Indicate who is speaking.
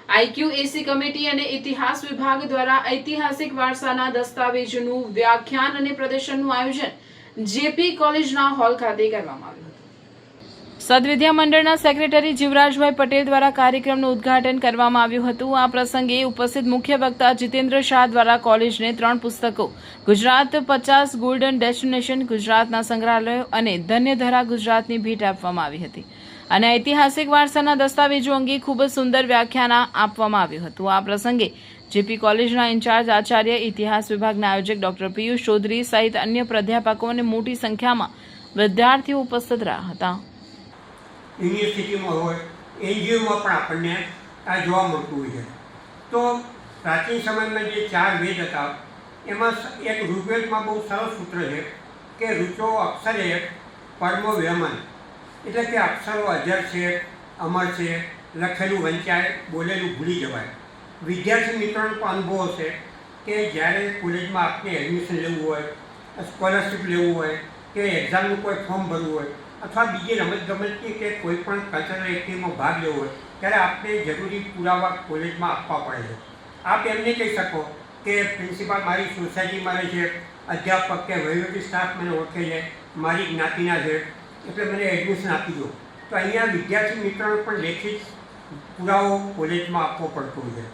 Speaker 1: IQAC committee અને ઇતિહાસ વિભાગ દ્વારા ઐતિહાસિક વારસાના દસ્તાવેજોનું વ્યાખ્યાન અને પ્રદર્શનનું આયોજન જેપી કોલેજના હોલ ખાતે કરવામાં આવ્યું હતું। સદવિદ્યા મંડળના સેક્રેટરી જીવરાજભાઈ પટેલ દ્વારા કાર્યક્રમનું ઉદ્ઘાટન કરવામાં આવ્યું હતું। આ પ્રસંગે ઉપસ્થિત મુખ્ય વક્તા જીતેન્દ્ર શાહ દ્વારા કોલેજને 3 પુસ્તકો, ગુજરાત 50 ગોલ્ડન ડેસ્ટિનેશન, ગુજરાતના સંગ્રહાલયો અને ધન્યધરા ગુજરાતની ભેટ આપવામાં આવી હતી અને ઐતિહાસિક વારસાના દસ્તાવેજો અંગે ખૂબ જ સુંદર વ્યાખ્યાન આપવામાં આવ્યું હતું। આ પ્રસંગે જેપી કોલેજના ઇન્ચાર્જ આચાર્ય, ઇતિહાસ વિભાગના આયોજક ડોક્ટર પિયુષ ચૌધરી સહિત અન્ય પ્રાધ્યાપકો અને મોટી સંખ્યામાં વિદ્યાર્થીઓ ઉપસ્થિત રહ્યા હતા।
Speaker 2: યુનિવર્સિટીમાં હોય, એનજીઓમાં પણ આપણને આ જોવા મળતું હોય છે। તો પ્રાચીન સમયમાં જે 4 વેદ હતા એમાં એક ઋગ્વેદમાં બહુ સરસ સૂત્ર છે કે ઋચો અક્ષરે પરમો વ્યમન, એટલે કે અક્ષરો અજર છે, અમર છે, લખેલું વંચાય, બોલેલું ભૂલી જવાય। વિદ્યાર્થી મિત્રોનો પણ અનુભવ હશે કે જ્યારે કોલેજમાં આપને એડમિશન લેવું હોય, સ્કોલરશિપ લેવું હોય કે એક્ઝામનું કોઈ ફોર્મ ભરવું હોય અથવા બીજી રમતગમતની કે કોઈ પણ કલ્ચરલ એક્ટિવિટીમાં ભાગ લેવો હોય ત્યારે આપણે જરૂરી પુરાવા કોલેજમાં આપવા પડે છે। આપ એમ નહીં કહી શકો કે પ્રિન્સિપાલ મારી સોસાયટીમાં રહે છે, અધ્યાપક કે વહીવટી સ્ટાફ મને ઓળખે છે, મારી જ્ઞાતિના છે એટલે મને એડમિશન આપી દો। તો અહીંયા વિદ્યાર્થી મિત્રોને પણ લેખિત પુરાવો કોલેજમાં આપવો પડતો હોય છે।